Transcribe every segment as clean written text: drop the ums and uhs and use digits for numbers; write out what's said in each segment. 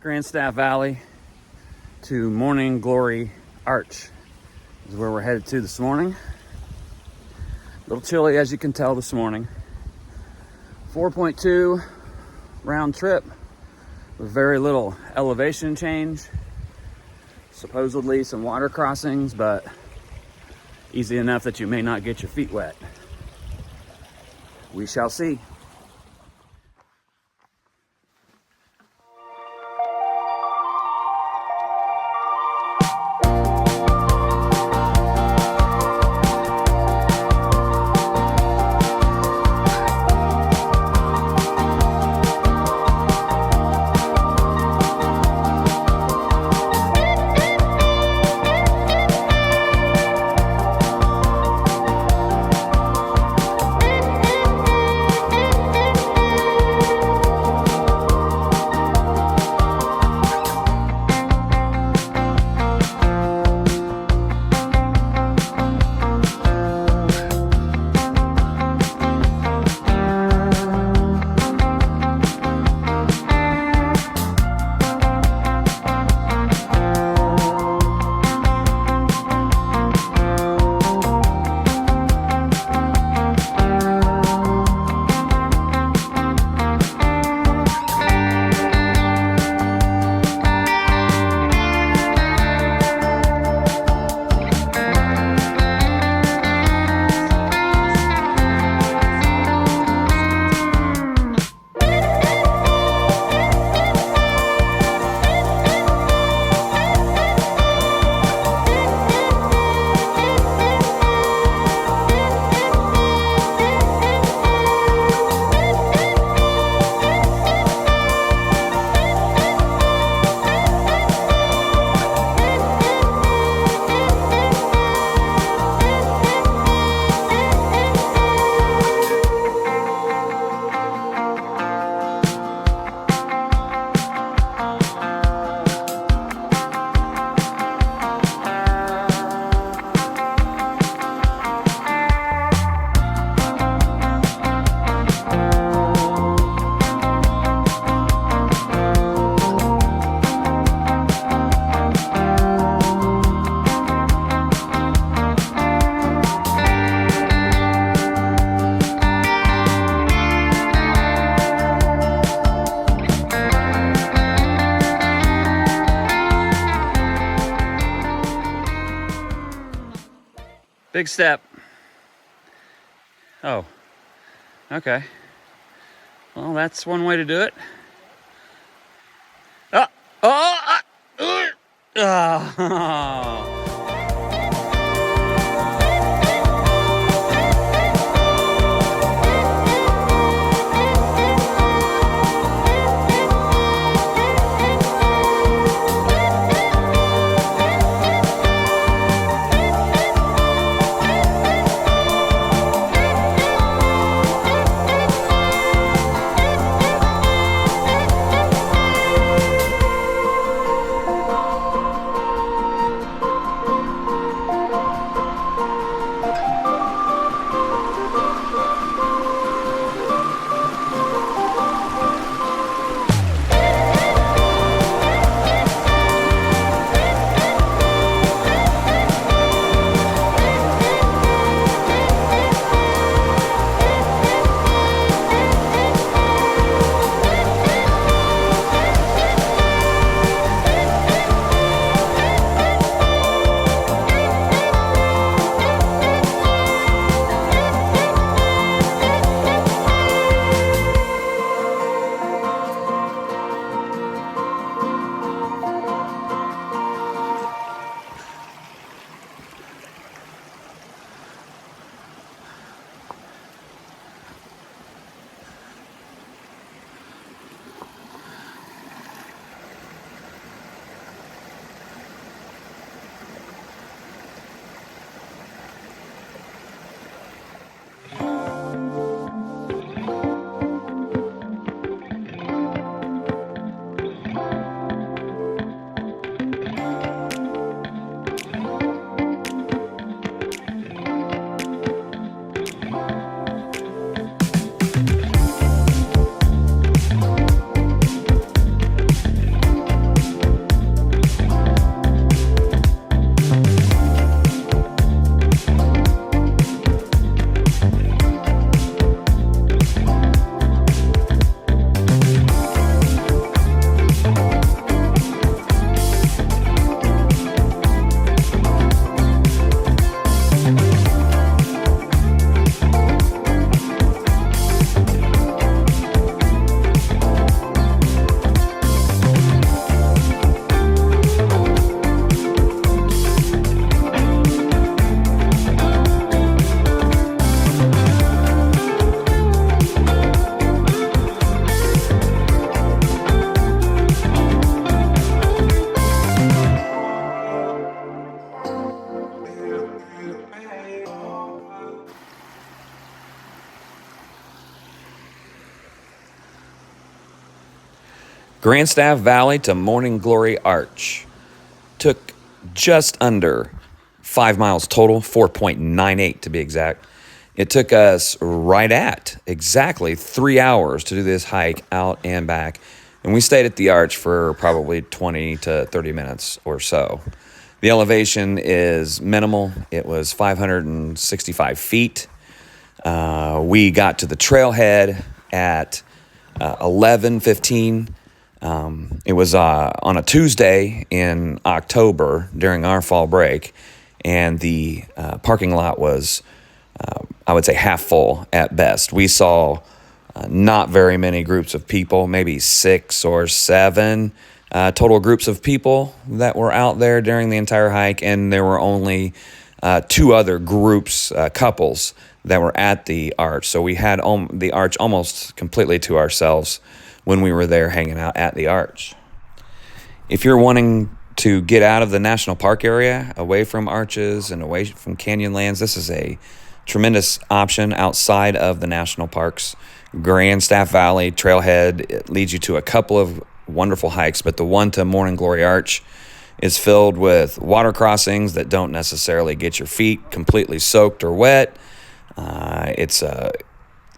Grandstaff Valley to Morning Glory Arch is where we're headed to this morning. A little chilly, as you can tell, this morning. 4.2 round trip with very little elevation change. Supposedly some water crossings, but easy enough that you may not get your feet wet. We shall see. Big step. Oh, okay. Well, that's one way to do it. Oh. Grandstaff Valley to Morning Glory Arch. Took just under 5 miles total, 4.98 to be exact. It took us right at exactly 3 hours to do this hike out and back. And we stayed at the arch for probably 20 to 30 minutes or so. The elevation is minimal. It was 565 feet. We got to the trailhead at 11:15. It was on a Tuesday in October during our fall break, and the parking lot was, I would say, half full at best. We saw not very many groups of people, maybe 6 or 7 total groups of people that were out there during the entire hike, and there were only 2 other groups, couples, that were at the arch. So we had the arch almost completely to ourselves when we were there hanging out at the arch. If you're wanting to get out of the national park area, away from arches and away from canyon lands, this is a tremendous option outside of the national parks. Grandstaff Valley Trailhead, it leads you to a couple of wonderful hikes, but the one to Morning Glory Arch is filled with water crossings that don't necessarily get your feet completely soaked or wet. It's a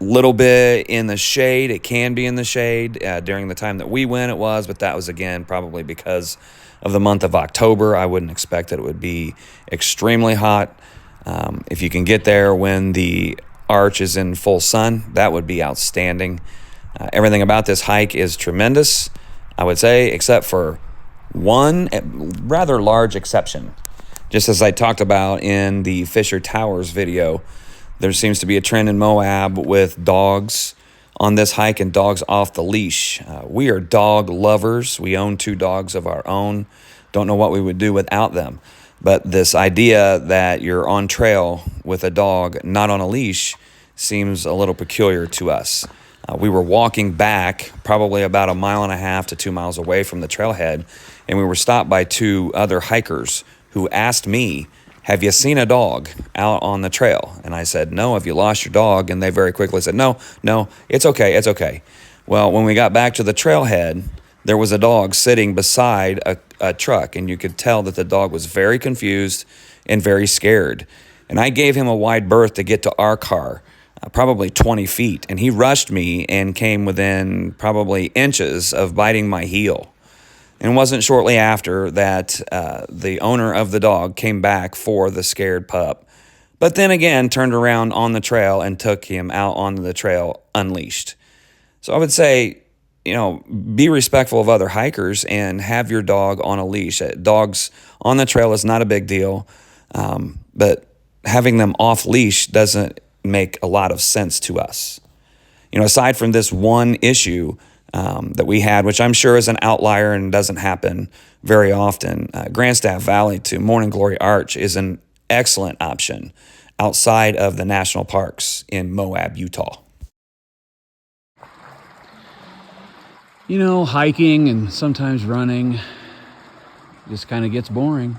little bit in the shade. It can be in the shade. During the time that we went, it was, but that was, again, probably because of the month of October. I wouldn't expect that it would be extremely hot. If you can get there when the arch is in full sun, that would be outstanding. Everything about this hike is tremendous, I would say, except for one rather large exception. Just as I talked about in the Fisher Towers video, there seems to be a trend in Moab with dogs on this hike and dogs off the leash. We are dog lovers. We own 2 dogs of our own. Don't know what we would do without them. But this idea that you're on trail with a dog not on a leash seems a little peculiar to us. We were walking back probably about 1.5 miles to 2 miles away from the trailhead, and we were stopped by 2 other hikers who asked me, "Have you seen a dog out on the trail?" And I said, "No, have you lost your dog?" And they very quickly said, no, it's okay. Well, when we got back to the trailhead, there was a dog sitting beside a truck, and you could tell that the dog was very confused and very scared. And I gave him a wide berth to get to our car, probably 20 feet, and he rushed me and came within probably inches of biting my heel. And it wasn't shortly after that the owner of the dog came back for the scared pup, but then again turned around on the trail and took him out onto the trail unleashed. So I would say, be respectful of other hikers and have your dog on a leash. Dogs on the trail is not a big deal, but having them off leash doesn't make a lot of sense to us. Aside from this one issue that we had, which I'm sure is an outlier and doesn't happen very often, Grandstaff Valley to Morning Glory Arch is an excellent option outside of the national parks in Moab, Utah. Hiking and sometimes running just kind of gets boring.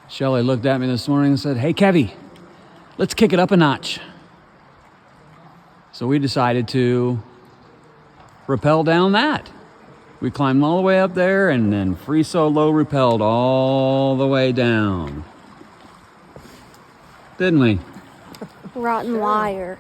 Shelly looked at me this morning and said, "Hey, Kevy, let's kick it up a notch." So we decided to rappel down that. We climbed all the way up there and then free solo rappelled all the way down. Didn't we? Rotten liar.